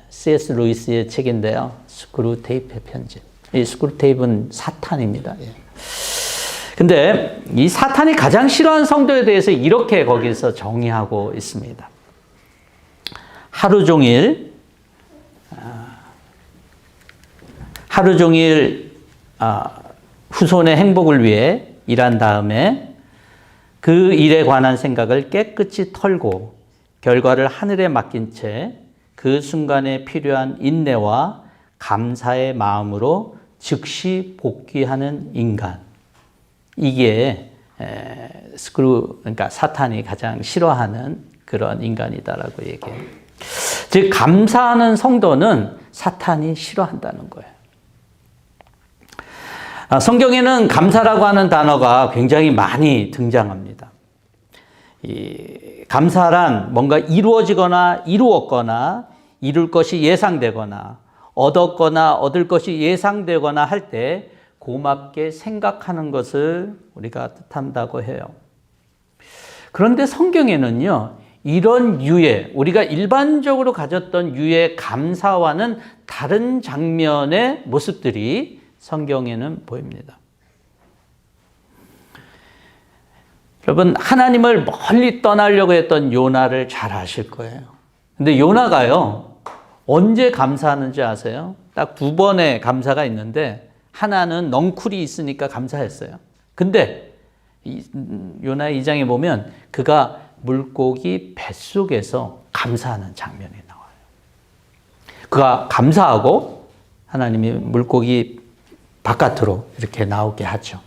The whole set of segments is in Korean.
C.S. 루이스의 책인데요. 스크루테이프의 편지. 이 스크루테이프는 사탄입니다. 근데 이 사탄이 가장 싫어하는 성도에 대해서 이렇게 거기서 정의하고 있습니다. 하루 종일 후손의 행복을 위해 일한 다음에 그 일에 관한 생각을 깨끗이 털고 결과를 하늘에 맡긴 채 그 순간에 필요한 인내와 감사의 마음으로 즉시 복귀하는 인간. 이게 그러니까 사탄이 가장 싫어하는 그런 인간이다라고 얘기해요. 즉 감사하는 성도는 사탄이 싫어한다는 거예요. 성경에는 감사라고 하는 단어가 굉장히 많이 등장합니다. 이 감사란 뭔가 이루어지거나 이루었거나 이룰 것이 예상되거나 얻었거나 얻을 것이 예상되거나 할 때 고맙게 생각하는 것을 우리가 뜻한다고 해요. 그런데 성경에는요, 이런 유의, 우리가 일반적으로 가졌던 유의 감사와는 다른 장면의 모습들이 성경에는 보입니다. 여러분, 하나님을 멀리 떠나려고 했던 요나를 잘 아실 거예요. 근데 요나가요, 언제 감사하는지 아세요? 딱 두 번의 감사가 있는데, 하나는 넝쿨이 있으니까 감사했어요. 근데 요나 2장에 보면 그가 물고기 뱃속에서 감사하는 장면이 나와요. 그가 감사하고 하나님이 물고기 바깥으로 이렇게 나오게 하죠.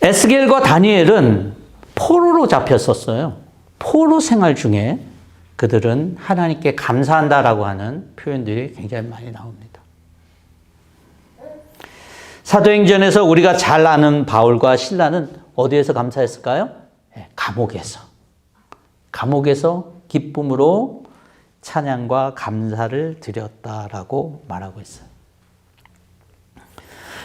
에스겔과 다니엘은 포로로 잡혔었어요. 포로 생활 중에 그들은 하나님께 감사한다라고 하는 표현들이 굉장히 많이 나옵니다. 사도행전에서 우리가 잘 아는 바울과 실라는 어디에서 감사했을까요? 감옥에서. 감옥에서 기쁨으로 찬양과 감사를 드렸다라고 말하고 있어요.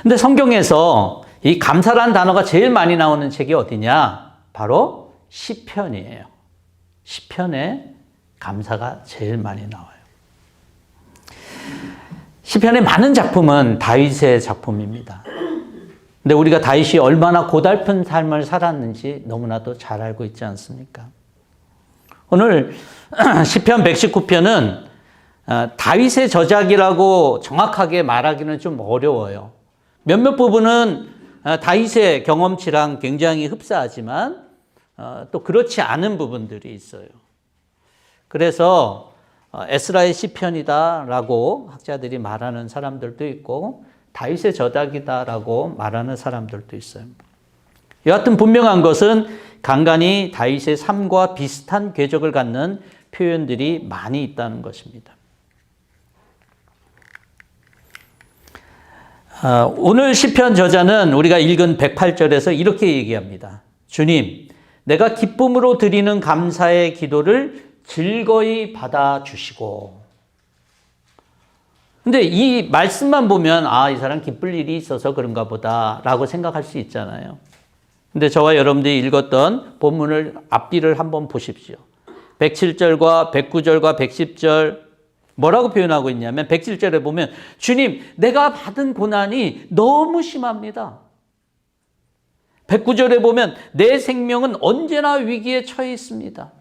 근데 성경에서 이 감사라는 단어가 제일 많이 나오는 책이 어디냐? 바로 시편이에요. 시편에 감사가 제일 많이 나와요. 시편의 많은 작품은 다윗의 작품입니다. 근데 우리가 다윗이 얼마나 고달픈 삶을 살았는지 너무나도 잘 알고 있지 않습니까? 오늘 시편 119편은 다윗의 저작이라고 정확하게 말하기는 좀 어려워요. 몇몇 부분은 다윗의 경험치랑 굉장히 흡사하지만 또 그렇지 않은 부분들이 있어요. 그래서 에스라의 시편이다라고 학자들이 말하는 사람들도 있고 다윗의 저작이다라고 말하는 사람들도 있어요. 여하튼 분명한 것은 간간히 다윗의 삶과 비슷한 궤적을 갖는 표현들이 많이 있다는 것입니다. 오늘 시편 저자는 우리가 읽은 108절에서 이렇게 얘기합니다. 주님, 내가 기쁨으로 드리는 감사의 기도를 즐거이 받아주시고. 근데 이 말씀만 보면 이 사람 기쁠 일이 있어서 그런가 보다 라고 생각할 수 있잖아요. 근데 저와 여러분들이 읽었던 본문을 앞뒤를 한번 보십시오. 107절과 109절과 110절 뭐라고 표현하고 있냐면 107절에 보면 주님, 내가 받은 고난이 너무 심합니다. 109절에 보면 내 생명은 언제나 위기에 처해 있습니다.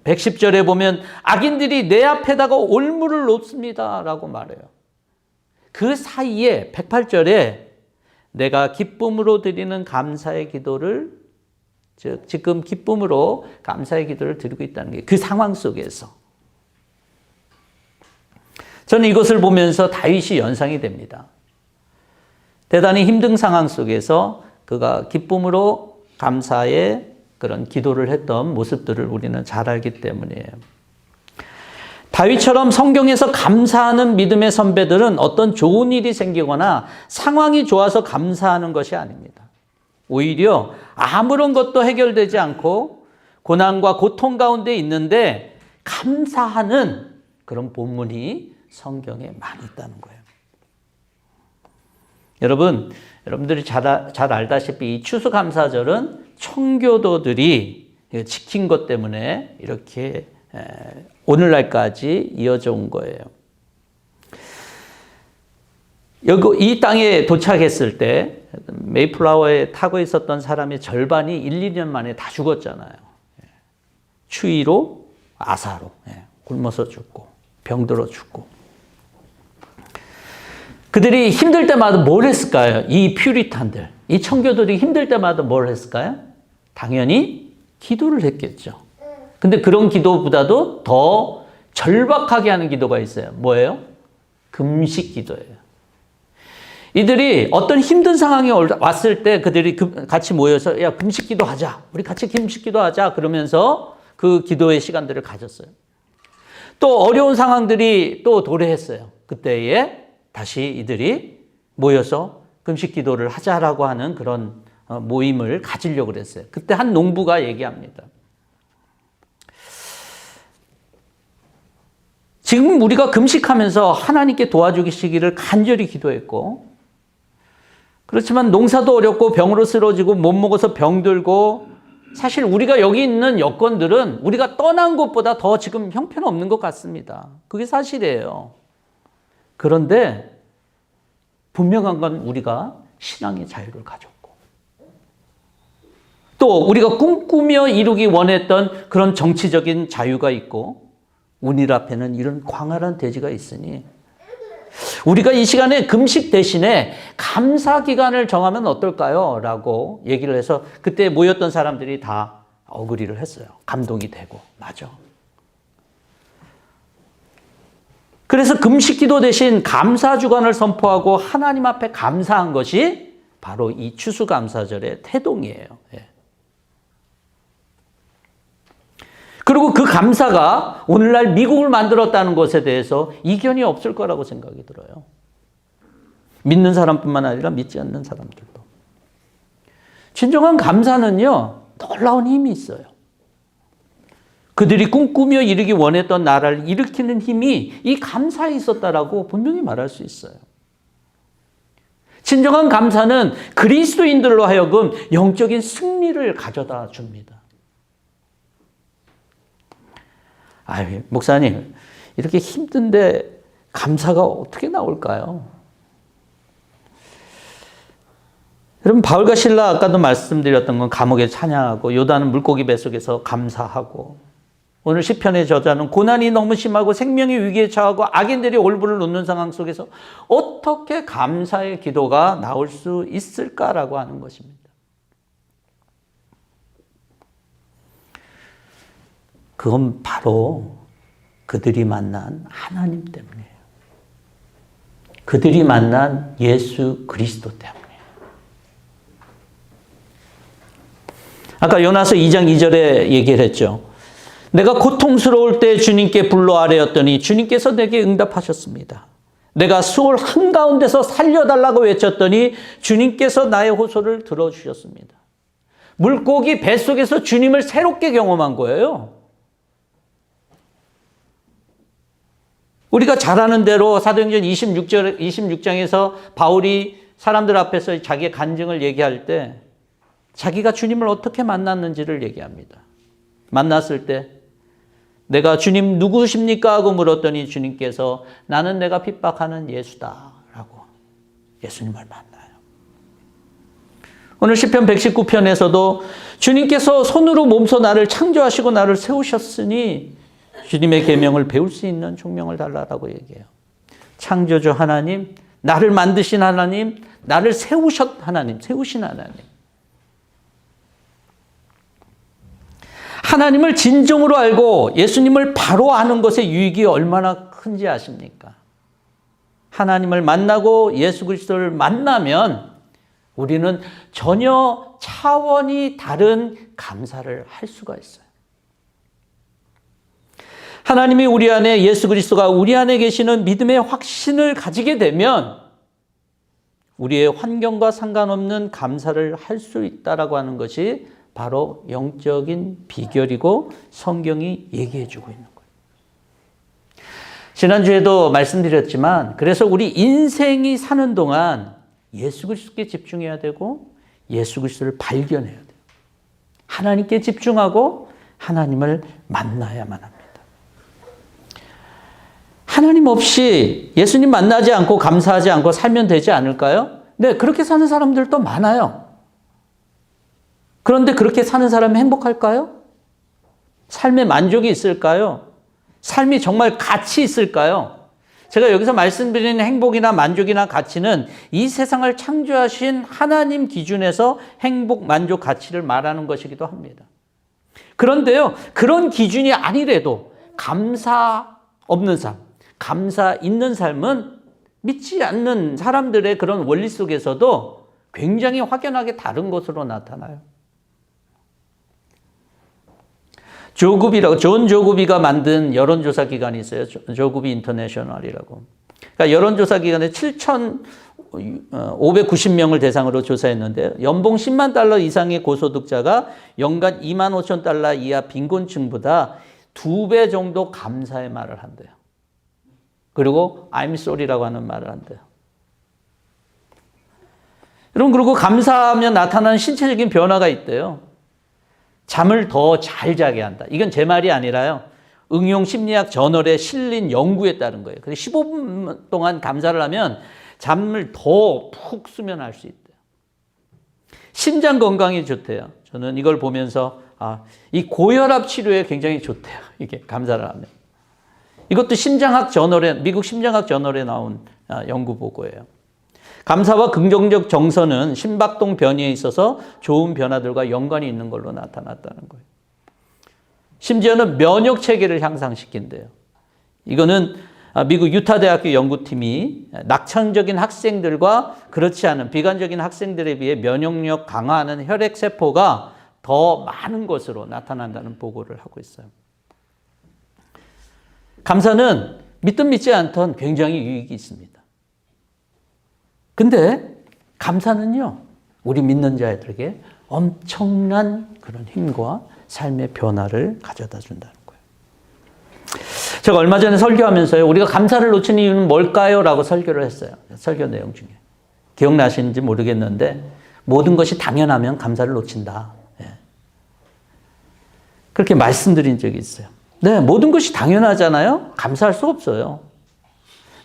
110절에 보면 악인들이 내 앞에다가 올무를 놓습니다 라고 말해요. 그 사이에 108절에 내가 기쁨으로 드리는 감사의 기도를, 즉 지금 기쁨으로 감사의 기도를 드리고 있다는 게 그 상황 속에서 저는 이것을 보면서 다윗이 연상이 됩니다. 대단히 힘든 상황 속에서 그가 기쁨으로 감사의 그런 기도를 했던 모습들을 우리는 잘 알기 때문이에요. 다윗처럼 성경에서 감사하는 믿음의 선배들은 어떤 좋은 일이 생기거나 상황이 좋아서 감사하는 것이 아닙니다. 오히려 아무런 것도 해결되지 않고 고난과 고통 가운데 있는데 감사하는 그런 본문이 성경에 많이 있다는 거예요. 여러분들이 잘 알다시피 이 추수감사절은 청교도들이 지킨 것 때문에 이렇게 오늘날까지 이어져 온 거예요. 여기 이 땅에 도착했을 때 메이플라워에 타고 있었던 사람의 절반이 1, 2년 만에 다 죽었잖아요. 추위로, 아사로 굶어서 죽고 병들어 죽고. 그들이 힘들 때마다 뭘 했을까요? 이 퓨리탄들, 이 청교도들이 힘들 때마다 뭘 했을까요? 당연히 기도를 했겠죠. 근데 그런 기도보다도 더 절박하게 하는 기도가 있어요. 뭐예요? 금식 기도예요. 이들이 어떤 힘든 상황이 왔을 때 그들이 같이 모여서 야, 금식 기도하자. 우리 같이 금식 기도하자. 그러면서 그 기도의 시간들을 가졌어요. 또 어려운 상황들이 또 도래했어요. 그때에 다시 이들이 모여서 금식 기도를 하자라고 하는 그런 모임을 가지려고 그랬어요. 그때 한 농부가 얘기합니다. 지금 우리가 금식하면서 하나님께 도와주시기를 간절히 기도했고, 그렇지만 농사도 어렵고 병으로 쓰러지고 못 먹어서 병들고, 사실 우리가 여기 있는 여건들은 우리가 떠난 곳보다 더 지금 형편없는 것 같습니다. 그게 사실이에요. 그런데 분명한 건 우리가 신앙의 자유를 가졌고, 또 우리가 꿈꾸며 이루기 원했던 그런 정치적인 자유가 있고, 우리 앞에는 이런 광활한 대지가 있으니 우리가 이 시간에 금식 대신에 감사 기간을 정하면 어떨까요? 라고 얘기를 해서 그때 모였던 사람들이 다 어그리를 했어요. 감동이 되고. 맞아. 그래서 금식 기도 대신 감사 주간을 선포하고 하나님 앞에 감사한 것이 바로 이 추수감사절의 태동이에요. 예. 그리고 그 감사가 오늘날 미국을 만들었다는 것에 대해서 이견이 없을 거라고 생각이 들어요. 믿는 사람뿐만 아니라 믿지 않는 사람들도. 진정한 감사는요, 놀라운 힘이 있어요. 그들이 꿈꾸며 이루기 원했던 나라를 일으키는 힘이 이 감사에 있었다라고 분명히 말할 수 있어요. 진정한 감사는 그리스도인들로 하여금 영적인 승리를 가져다 줍니다. 아유, 목사님, 이렇게 힘든데 감사가 어떻게 나올까요? 여러분, 바울과 실라 아까도 말씀드렸던 건 감옥에 찬양하고 요단은 물고기 뱃속에서 감사하고, 오늘 시편의 저자는 고난이 너무 심하고 생명의 위기에 처하고 악인들이 올무를 놓는 상황 속에서 어떻게 감사의 기도가 나올 수 있을까라고 하는 것입니다. 그건 바로 그들이 만난 하나님 때문이에요. 그들이 만난 예수 그리스도 때문이에요. 아까 요나서 2장 2절에 얘기를 했죠. 내가 고통스러울 때 주님께 불러 아뢰었더니 주님께서 내게 응답하셨습니다. 내가 수월 한가운데서 살려달라고 외쳤더니 주님께서 나의 호소를 들어주셨습니다. 물고기 뱃속에서 주님을 새롭게 경험한 거예요. 우리가 잘 아는 대로 사도행전 26장에서 바울이 사람들 앞에서 자기의 간증을 얘기할 때 자기가 주님을 어떻게 만났는지를 얘기합니다. 만났을 때 내가 주님 누구십니까? 하고 물었더니 주님께서 나는 내가 핍박하는 예수다 라고 예수님을 만나요. 오늘 시편 119편에서도 주님께서 손으로 몸소 나를 창조하시고 나를 세우셨으니 주님의 계명을 배울 수 있는 총명을 달라라고 얘기해요. 창조주 하나님, 나를 만드신 하나님, 나를 세우신 하나님. 하나님을 진정으로 알고 예수님을 바로 아는 것의 유익이 얼마나 큰지 아십니까? 하나님을 만나고 예수 그리스도를 만나면 우리는 전혀 차원이 다른 감사를 할 수가 있어요. 하나님이 우리 안에, 예수 그리스도가 우리 안에 계시는 믿음의 확신을 가지게 되면 우리의 환경과 상관없는 감사를 할 수 있다라고 하는 것이 바로 영적인 비결이고 성경이 얘기해 주고 있는 거예요. 지난주에도 말씀드렸지만 그래서 우리 인생이 사는 동안 예수 그리스도께 집중해야 되고 예수 그리스도를 발견해야 돼요. 하나님께 집중하고 하나님을 만나야만 합니다. 하나님 없이 예수님 만나지 않고 감사하지 않고 살면 되지 않을까요? 네, 그렇게 사는 사람들도 많아요. 그런데 그렇게 사는 사람이 행복할까요? 삶에 만족이 있을까요? 삶이 정말 가치 있을까요? 제가 여기서 말씀드리는 행복이나 만족이나 가치는 이 세상을 창조하신 하나님 기준에서 행복, 만족, 가치를 말하는 것이기도 합니다. 그런데요, 그런 기준이 아니래도 감사 없는 삶, 감사 있는 삶은 믿지 않는 사람들의 그런 원리 속에서도 굉장히 확연하게 다른 것으로 나타나요. 존 조급이가 만든 여론조사 기관이 있어요. 조급이 인터내셔널이라고. 그러니까 여론조사 기관에 7,590명을 대상으로 조사했는데 연봉 10만 달러 이상의 고소득자가 연간 2만 5천 달러 이하 빈곤층보다 2배 정도 감사의 말을 한대요. 그리고 I'm sorry라고 하는 말을 한대요. 여러분, 그리고 감사하면 나타나는 신체적인 변화가 있대요. 잠을 더 잘 자게 한다. 이건 제 말이 아니라요. 응용 심리학 저널에 실린 연구에 따른 거예요. 그래서 15분 동안 감사를 하면 잠을 더 푹 수면할 수 있대요. 심장 건강이 좋대요. 저는 이걸 보면서 이 고혈압 치료에 굉장히 좋대요. 이게 감사를 하면. 이것도 미국 심장학 저널에 나온 연구 보고예요. 감사와 긍정적 정서는 심박동 변이에 있어서 좋은 변화들과 연관이 있는 걸로 나타났다는 거예요. 심지어는 면역 체계를 향상시킨대요. 이거는 미국 유타 대학교 연구팀이 낙천적인 학생들과 그렇지 않은 비관적인 학생들에 비해 면역력 강화하는 혈액 세포가 더 많은 것으로 나타난다는 보고를 하고 있어요. 감사는 믿든 믿지 않든 굉장히 유익이 있습니다. 근데 감사는요, 우리 믿는 자들에게 엄청난 그런 힘과 삶의 변화를 가져다 준다는 거예요. 제가 얼마 전에 설교하면서요, 우리가 감사를 놓치는 이유는 뭘까요? 라고 설교를 했어요. 설교 내용 중에. 기억나시는지 모르겠는데, 모든 것이 당연하면 감사를 놓친다. 그렇게 말씀드린 적이 있어요. 네, 모든 것이 당연하잖아요? 감사할 수 없어요.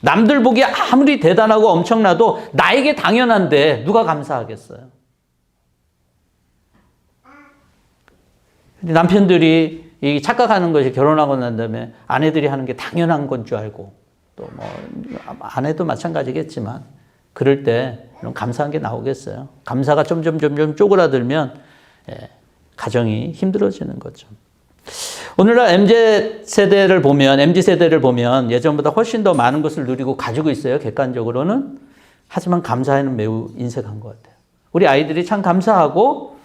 남들 보기에 아무리 대단하고 엄청나도 나에게 당연한데 누가 감사하겠어요? 남편들이 착각하는 것이 결혼하고 난 다음에 아내들이 하는 게 당연한 건 줄 알고 또 아내도 마찬가지겠지만 그럴 때 감사한 게 나오겠어요? 감사가 점점 쪼그라들면 가정이 힘들어지는 거죠. 오늘날 MZ세대를 보면 예전보다 훨씬 더 많은 것을 누리고 가지고 있어요. 객관적으로는. 하지만 감사에는 매우 인색한 것 같아요. 우리 아이들이 참 감사하고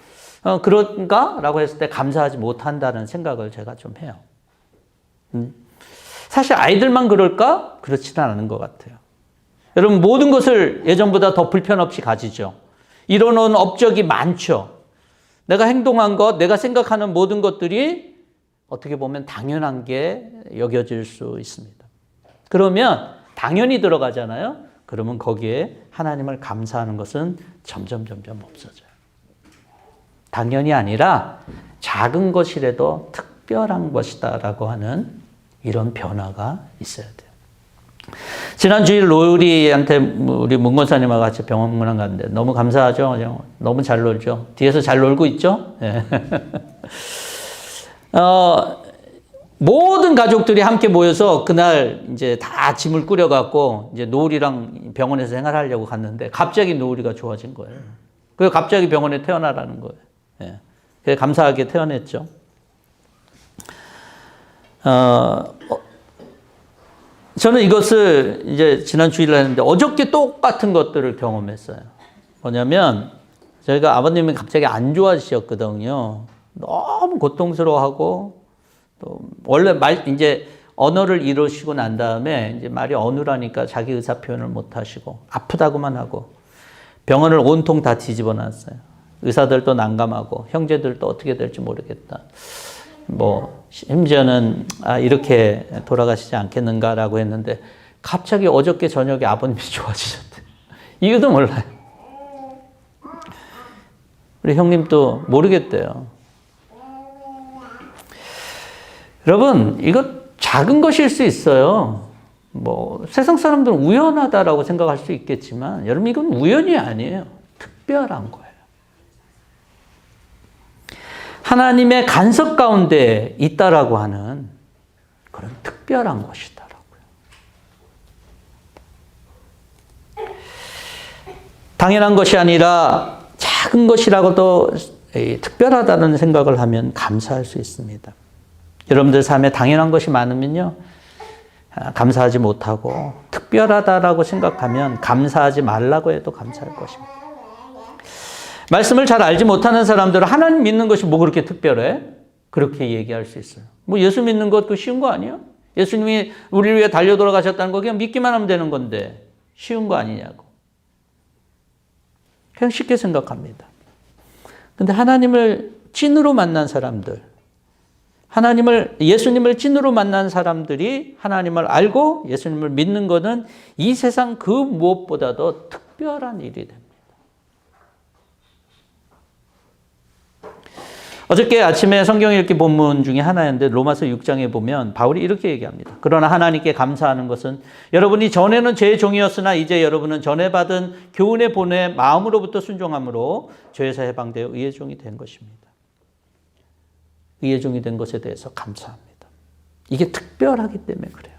그런가? 라고 했을 때 감사하지 못한다는 생각을 제가 좀 해요. 사실 아이들만 그럴까? 그렇지는 않은 것 같아요. 여러분, 모든 것을 예전보다 더 불편 없이 가지죠. 이뤄놓은 업적이 많죠. 내가 행동한 것, 내가 생각하는 모든 것들이 어떻게 보면 당연한 게 여겨질 수 있습니다. 그러면 당연히 들어가잖아요. 그러면 거기에 하나님을 감사하는 것은 점점 없어져요. 당연히 아니라 작은 것이라도 특별한 것이다라고 하는 이런 변화가 있어야 돼요. 지난 주일 로리한테 우리 문권사님하고 같이 병원 갔는데 너무 감사하죠. 너무 잘 놀죠. 뒤에서 잘 놀고 있죠. 네. 모든 가족들이 함께 모여서 그날 이제 다 짐을 꾸려갖고 이제 노을이랑 병원에서 생활하려고 갔는데 갑자기 노을이가 좋아진 거예요. 그래서 갑자기 병원에 태어나라는 거예요. 예. 그래서 감사하게 태어났죠. 저는 이것을 이제 지난 주일에 했는데 어저께 똑같은 것들을 경험했어요. 뭐냐면 저희가 아버님이 갑자기 안 좋아지셨거든요. 너무 고통스러워하고 또 원래 이제 언어를 잃으시고 난 다음에 이제 말이 어눌하니까 자기 의사 표현을 못 하시고 아프다고만 하고 병원을 온통 다 뒤집어 놨어요. 의사들도 난감하고 형제들도 어떻게 될지 모르겠다. 심지어는 이렇게 돌아가시지 않겠는가라고 했는데 갑자기 어저께 저녁에 아버님이 좋아지셨대요. 이유도 몰라요. 우리 형님도 모르겠대요. 여러분, 이거 작은 것일 수 있어요. 세상 사람들은 우연하다라고 생각할 수 있겠지만 여러분 이건 우연이 아니에요. 특별한 거예요. 하나님의 간섭 가운데 있다라고 하는 그런 특별한 것이다라고요. 당연한 것이 아니라 작은 것이라고도 특별하다는 생각을 하면 감사할 수 있습니다. 여러분들 삶에 당연한 것이 많으면요, 감사하지 못하고 특별하다라고 생각하면 감사하지 말라고 해도 감사할 것입니다. 말씀을 잘 알지 못하는 사람들은 하나님 믿는 것이 뭐 그렇게 특별해? 그렇게 얘기할 수 있어요. 예수 믿는 것도 쉬운 거 아니야? 예수님이 우리를 위해 달려 돌아가셨다는 거 그냥 믿기만 하면 되는 건데 쉬운 거 아니냐고. 그냥 쉽게 생각합니다. 근데 하나님을 찐으로 만난 사람들, 예수님을 찐으로 만난 사람들이 하나님을 알고 예수님을 믿는 것은 이 세상 그 무엇보다도 특별한 일이 됩니다. 어저께 아침에 성경 읽기 본문 중에 하나였는데 로마서 6장에 보면 바울이 이렇게 얘기합니다. 그러나 하나님께 감사하는 것은 여러분이 전에는 제 종이었으나 이제 여러분은 전에 받은 교훈의 본에 마음으로부터 순종함으로 죄에서 해방되어 의의 종이 된 것입니다. 의의 종이 된 것에 대해서 감사합니다. 이게 특별하기 때문에 그래요.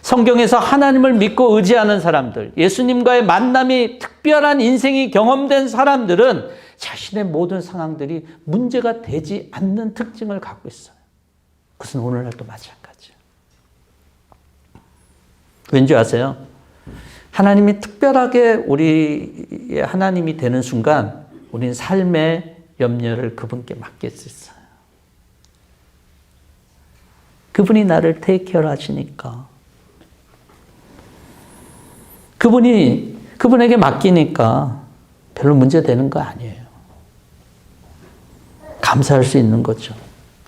성경에서 하나님을 믿고 의지하는 사람들, 예수님과의 만남이 특별한 인생이 경험된 사람들은 자신의 모든 상황들이 문제가 되지 않는 특징을 갖고 있어요. 그것은 오늘날도 마찬가지예요. 왠지 아세요? 하나님이 특별하게 우리의 하나님이 되는 순간 우리는 삶의 염려를 그분께 맡길 수 있어요. 그분이 나를 테이크케어 하시니까, 그분에게 맡기니까 별로 문제 되는 거 아니에요. 감사할 수 있는 거죠.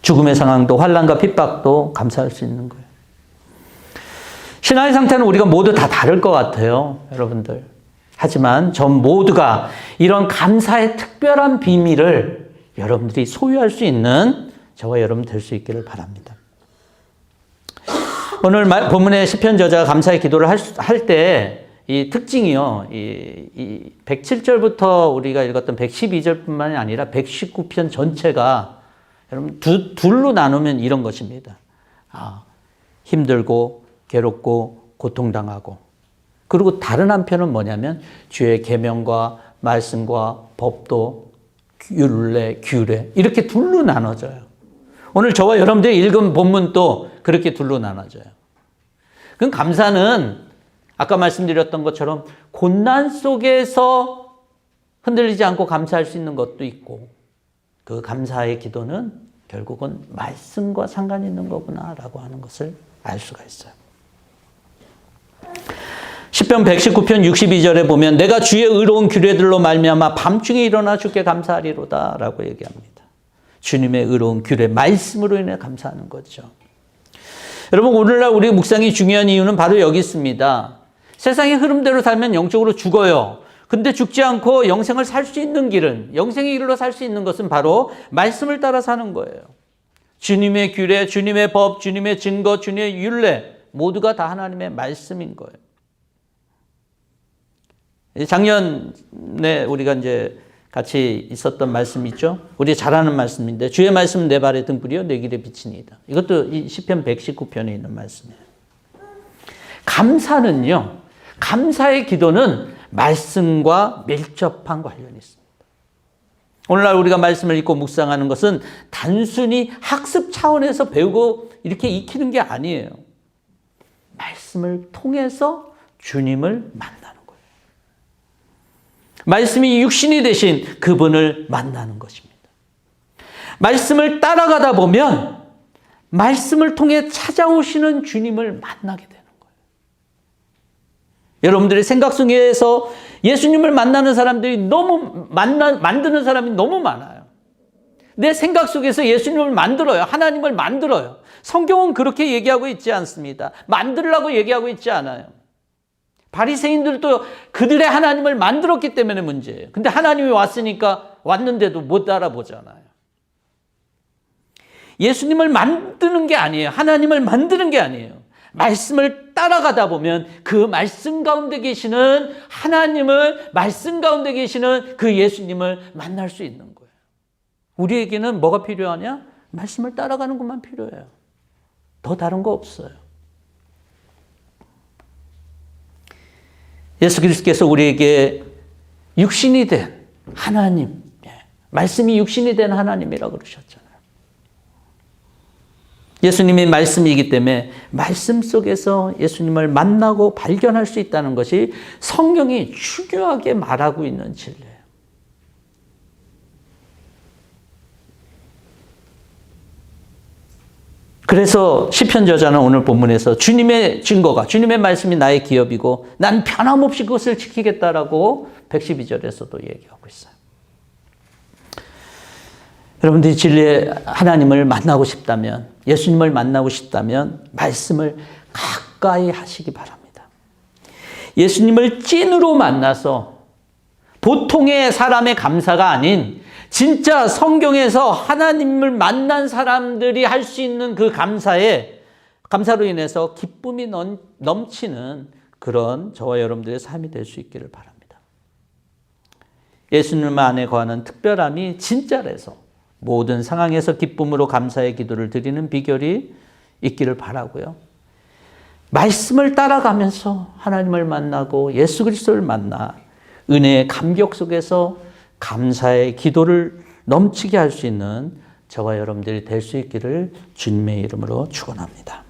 죽음의 상황도 환난과 핍박도 감사할 수 있는 거예요. 신앙의 상태는 우리가 모두 다 다를 것 같아요, 여러분들. 하지만 전 모두가 이런 감사의 특별한 비밀을 여러분들이 소유할 수 있는 저와 여러분 될 수 있기를 바랍니다. 오늘 본문의 시편 저자가 감사의 기도를 할 때 이 특징이요, 이 107절부터 우리가 읽었던 112절뿐만이 아니라 119편 전체가 여러분 둘로 나누면 이런 것입니다. 힘들고 괴롭고 고통당하고, 그리고 다른 한편은 뭐냐면 주의 계명과 말씀과 법도 율례, 규례 이렇게 둘로 나눠져요. 오늘 저와 여러분들이 읽은 본문도 그렇게 둘로 나눠져요. 그럼 감사는 아까 말씀드렸던 것처럼 고난 속에서 흔들리지 않고 감사할 수 있는 것도 있고, 그 감사의 기도는 결국은 말씀과 상관이 있는 거구나라고 하는 것을 알 수가 있어요. 시편 119편 62절에 보면 내가 주의 의로운 규례들로 말미암아 밤중에 일어나 주께 감사하리로다 라고 얘기합니다. 주님의 의로운 규례, 말씀으로 인해 감사하는 거죠. 여러분, 오늘날 우리 묵상이 중요한 이유는 바로 여기 있습니다. 세상의 흐름대로 살면 영적으로 죽어요. 근데 죽지 않고 영생을 살 수 있는 길은, 영생의 길로 살 수 있는 것은 바로 말씀을 따라 사는 거예요. 주님의 규례, 주님의 법, 주님의 증거, 주님의 율례 모두가 다 하나님의 말씀인 거예요. 작년에 우리가 이제 같이 있었던 말씀 있죠? 우리 잘 아는 말씀인데 주의 말씀은 내 발의 등불이요 내 길의 빛이니이다. 이것도 이 시편 119편에 있는 말씀이에요. 감사는요, 감사의 기도는 말씀과 밀접한 관련이 있습니다. 오늘날 우리가 말씀을 읽고 묵상하는 것은 단순히 학습 차원에서 배우고 이렇게 익히는 게 아니에요. 말씀을 통해서 주님을 만나는 거예요. 말씀이 육신이 되신 그분을 만나는 것입니다. 말씀을 따라가다 보면 말씀을 통해 찾아오시는 주님을 만나게 돼요. 여러분들의 생각 속에서 예수님을 만나는 사람들이 만드는 사람이 너무 많아요. 내 생각 속에서 예수님을 만들어요. 하나님을 만들어요. 성경은 그렇게 얘기하고 있지 않습니다. 만들라고 얘기하고 있지 않아요. 바리새인들도 그들의 하나님을 만들었기 때문에 문제예요. 근데 하나님이 왔는데도 못 알아보잖아요. 예수님을 만드는 게 아니에요. 하나님을 만드는 게 아니에요. 말씀을 따라가다 보면 그 말씀 가운데 계시는 하나님을, 말씀 가운데 계시는 그 예수님을 만날 수 있는 거예요. 우리에게는 뭐가 필요하냐? 말씀을 따라가는 것만 필요해요. 더 다른 거 없어요. 예수 그리스도께서 우리에게 육신이 된 하나님, 말씀이 육신이 된 하나님이라고 그러셨잖아요. 예수님이 말씀이기 때문에 말씀 속에서 예수님을 만나고 발견할 수 있다는 것이 성경이 중요하게 말하고 있는 진리예요. 그래서 시편 저자는 오늘 본문에서 주님의 증거가, 주님의 말씀이 나의 기업이고 난 변함없이 그것을 지키겠다라고 112절에서도 얘기하고 있어요. 여러분들이 진리의 하나님을 만나고 싶다면, 예수님을 만나고 싶다면 말씀을 가까이 하시기 바랍니다. 예수님을 찐으로 만나서 보통의 사람의 감사가 아닌 진짜 성경에서 하나님을 만난 사람들이 할 수 있는 그 감사로 인해서 기쁨이 넘치는 그런 저와 여러분들의 삶이 될 수 있기를 바랍니다. 예수님 안에 거하는 특별함이 진짜라서 모든 상황에서 기쁨으로 감사의 기도를 드리는 비결이 있기를 바라고요. 말씀을 따라가면서 하나님을 만나고 예수 그리스도를 만나 은혜의 감격 속에서 감사의 기도를 넘치게 할 수 있는 저와 여러분들이 될 수 있기를 주님의 이름으로 축원합니다.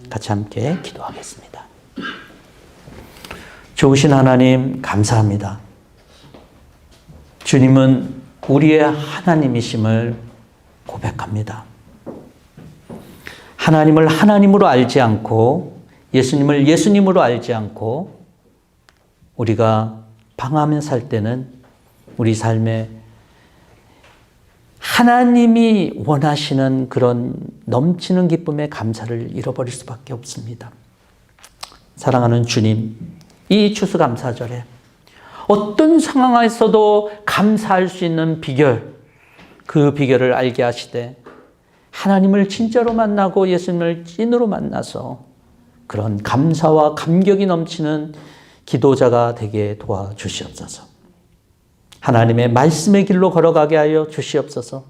같이 함께 기도하겠습니다. 좋으신 하나님 감사합니다. 주님은 우리의 하나님이심을 고백합니다. 하나님을 하나님으로 알지 않고 예수님을 예수님으로 알지 않고 우리가 방황하며 살 때는 우리 삶에 하나님이 원하시는 그런 넘치는 기쁨의 감사를 잃어버릴 수밖에 없습니다. 사랑하는 주님, 이 추수감사절에 어떤 상황에서도 감사할 수 있는 비결, 그 비결을 알게 하시되 하나님을 진짜로 만나고 예수님을 찐으로 만나서 그런 감사와 감격이 넘치는 기도자가 되게 도와주시옵소서. 하나님의 말씀의 길로 걸어가게 하여 주시옵소서.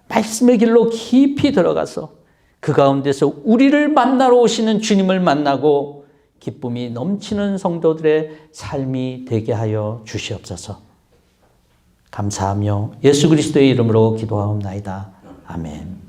말씀의 길로 깊이 들어가서 그 가운데서 우리를 만나러 오시는 주님을 만나고 기쁨이 넘치는 성도들의 삶이 되게 하여 주시옵소서. 감사하며 예수 그리스도의 이름으로 기도하옵나이다. 아멘.